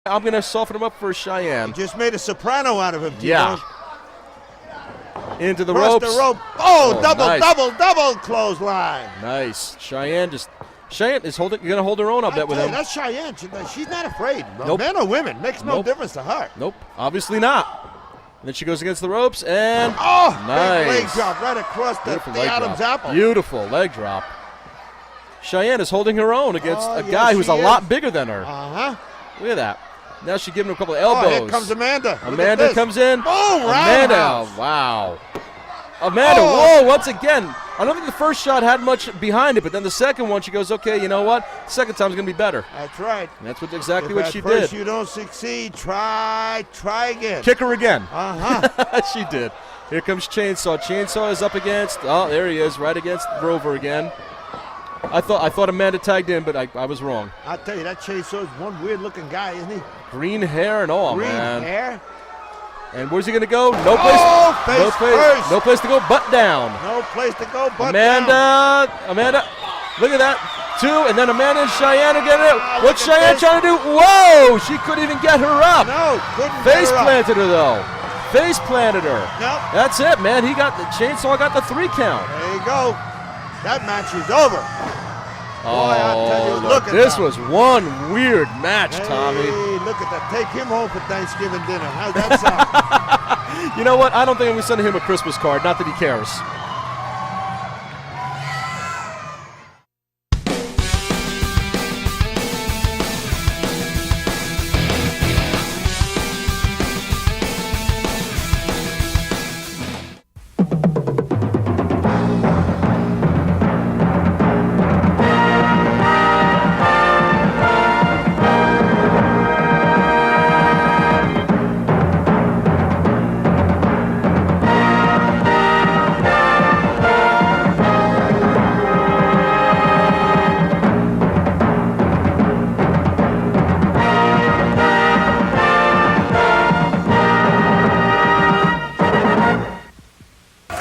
I'm going to soften him up for Cheyenne. Just made a soprano out of him, Tito. Yeah. Into the Cross ropes. the rope. Oh, nice. double clothesline. Nice. Cheyenne is going to hold her own, I'll bet, with him. That's Cheyenne. She's not afraid. Nope. Men or women. Makes no difference to her. Nope. Obviously not. And then she goes against the ropes, and nice. Big leg drop right across the Adam's apple. Beautiful leg drop. Cheyenne is holding her own against a guy who's a lot bigger than her. Look at that. Now she's giving him a couple of elbows. Here comes Amanda. Amanda comes in. Oh, Amanda, wow. Amanda, whoa, once again. I don't think the first shot had much behind it, but then the second one, she goes, okay, you know what? The second time's going to be better. That's right. And that's exactly what she did. If did. you don't succeed, try again. Kick her again. She did. Here comes Chainsaw. Chainsaw is up against, there he is, right against Rover again. I thought Amanda tagged in, but I was wrong. I'll tell you, that Chainsaw is one weird-looking guy, isn't he? Green hair and all, man. Green hair. And where's he going to go? No place to go but down. No place to go but down. Amanda, look at that. Two, and then Amanda and Cheyenne are getting it. What's Cheyenne trying to do? Whoa, she couldn't even get her up. No, couldn't Face get her planted her, though. Face planted her. Nope. That's it, man. The Chainsaw got the 3 count. There you go. That match is over. Boy, I tell you, look at this that. was one weird match, Tommy. Hey, look at that. Take him home for Thanksgiving dinner. How's that sound? You know what? I don't think I'm going to send him a Christmas card. Not that he cares.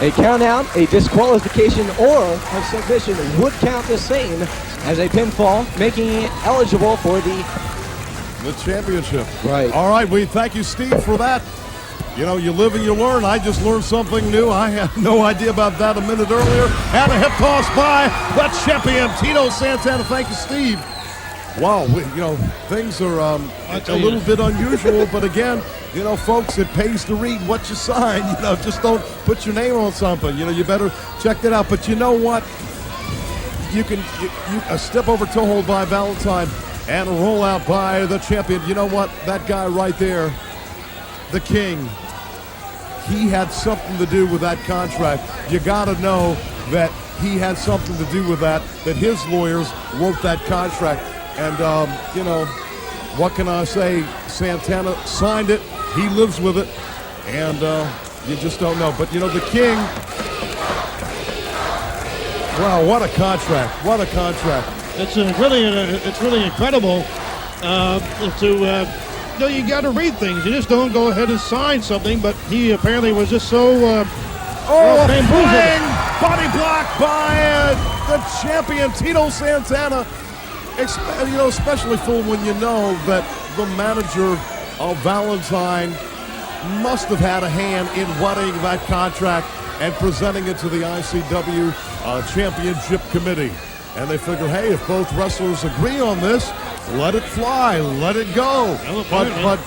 A count-out, a disqualification, or a submission would count the same as a pinfall, making it eligible for the championship. Right. All right, we thank you, Steve, for that. You know, you live and you learn. I just learned something new. I had no idea about that a minute earlier. And a hip toss by the champion, Tito Santana. Thank you, Steve. Wow, things are a little bit unusual, but again, folks, it pays to read what you sign. Just don't put your name on something. You better check that out. But you know what? You a step over toe hold by Valentine and a rollout by the champion. You know what? That guy right there, the king, he had something to do with that contract. You got to know that he had something to do with that his lawyers wrote that contract. And, what can I say? Santana signed it. He lives with it. And you just don't know. But, the king, wow, what a contract. What a contract. It's really incredible you got to read things. You just don't go ahead and sign something. But he apparently was just so flying body block by the champion, Tito Santana. Especially when you know that the manager of Valentine must have had a hand in writing that contract and presenting it to the ICW Championship Committee. And they figure, hey, if both wrestlers agree on this, let it fly, let it go. But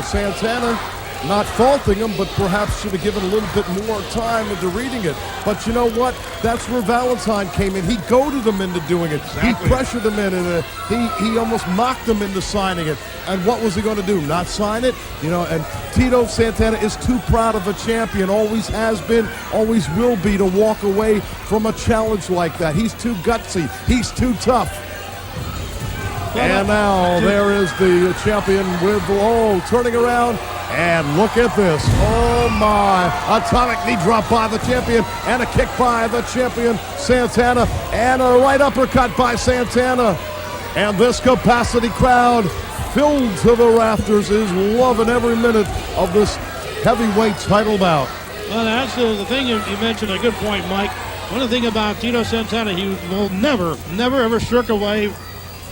Santana, not faulting him, but perhaps should have given a little bit more time into reading it. But you know what? That's where Valentine came in. He goaded him into doing it. Exactly. He pressured him in, and he almost mocked him into signing it. And what was he going to do? Not sign it? And Tito Santana is too proud of a champion, always has been, always will be, to walk away from a challenge like that. He's too gutsy. He's too tough. And now there is the champion with, turning around. And look at this. Oh, my. Atomic knee drop by the champion and a kick by the champion, Santana. And a right uppercut by Santana. And this capacity crowd, filled to the rafters, is loving every minute of this heavyweight title bout. Well, that's the thing you mentioned, a good point, Mike. One thing about Tito Santana, he will never, ever shirk away,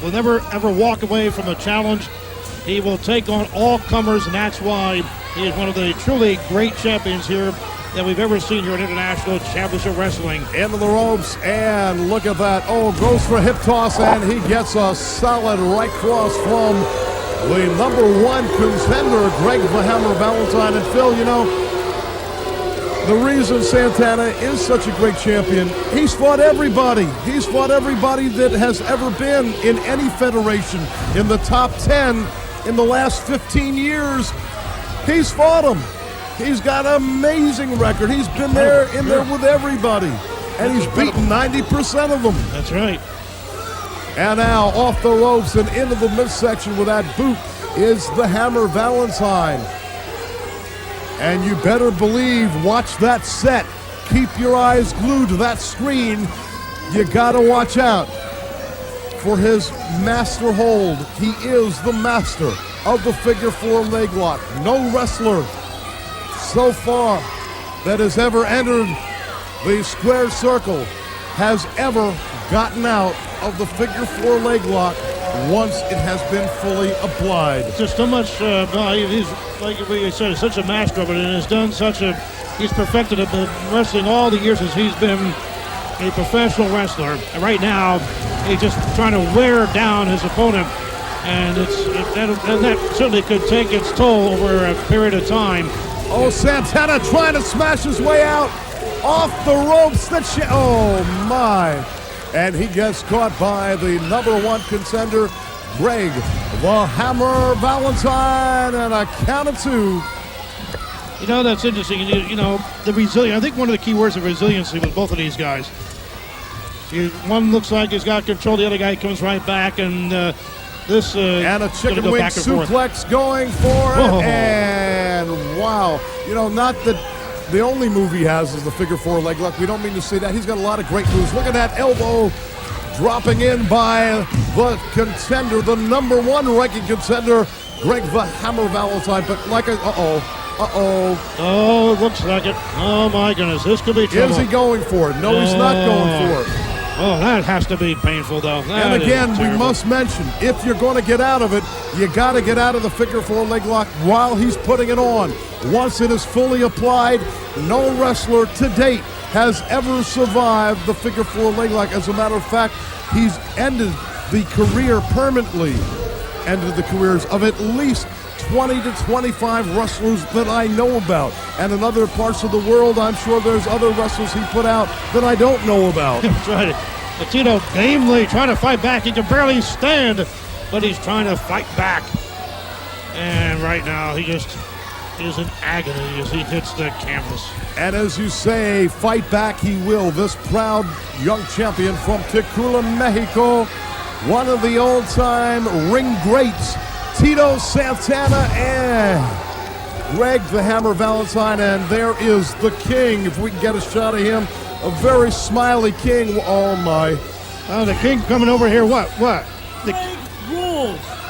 will never, ever walk away from a challenge. He will take on all comers, and that's why he is one of the truly great champions here that we've ever seen here in International Championship Wrestling. Into the ropes, and look at that. Oh, goes for a hip toss, and he gets a solid right cross from the #1 contender, Greg the Hammer Valentine. And Phil, you know, the reason Santana is such a great champion, he's fought everybody. He's fought everybody that has ever been in any federation in the top 10 in the last 15 years. He's fought them. He's got an amazing record. He's been there with everybody, and he's beaten 90% of them. That's right. And now off the ropes and into the midsection with that boot is the Hammer Valentine. And you better believe, watch that set. Keep your eyes glued to that screen. You gotta watch out for his master hold. He is the master of the figure 4 leg lock. No wrestler so far that has ever entered the square circle has ever gotten out of the figure 4 leg lock once it has been fully applied. Just so much, he's, like we said, such a master of it, and has done he's perfected it, been wrestling all the years since he's been a professional wrestler. And right now, he's just trying to wear down his opponent, and that certainly could take its toll over a period of time. Oh, Santana trying to smash his way out off the ropes. Oh, my. And he gets caught by the #1 contender, Greg the Hammer Valentine, and a count of 2. You know, that's interesting. You know, the resilience. I think one of the key words of resiliency with both of these guys. One looks like he's got control. The other guy comes right back, and this and a chicken wing suplex going for it. Oh. And wow, you know, not that the only move he has is the figure 4 leg lock. We don't mean to say that. He's got a lot of great moves. Look at that elbow dropping in by the contender, the #1 ranking contender, Greg the Hammer Valentine. But like Oh, it looks like it. Oh my goodness, this could be trouble. Is he going for it? No, he's not going for it. Oh, that has to be painful, though. And again, we must mention, if you're going to get out of it, you got to get out of the figure 4 leg lock while he's putting it on. Once it is fully applied, no wrestler to date has ever survived the figure 4 leg lock. As a matter of fact, he's ended the career permanently, ended the careers of at least 20 to 25 wrestlers that I know about. And in other parts of the world, I'm sure there's other wrestlers he put out that I don't know about. That's right. Tito gamely trying to fight back. He can barely stand, but he's trying to fight back. And right now, he just is in agony as he hits the canvas. And as you say, fight back he will. This proud young champion from Tecula, Mexico, one of the old-time ring greats, Tito Santana and Greg the Hammer Valentine. And there is the king, if we can get a shot of him, a very smiley king. Oh my. Oh, the king coming over here. What?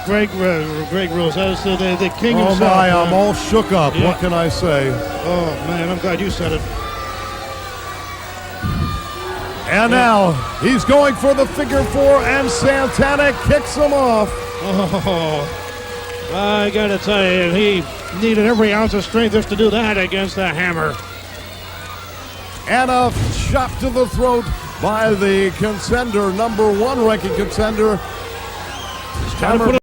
Greg rules. Greg rules. That is the king himself. Oh my, I'm all shook up. Yeah. What can I say? Oh man, I'm glad you said it. And now he's going for the figure 4, and Santana kicks him off. Oh, I gotta tell you, he needed every ounce of strength just to do that against the Hammer. And a chop to the throat by the contender, #1 ranking contender. Hammer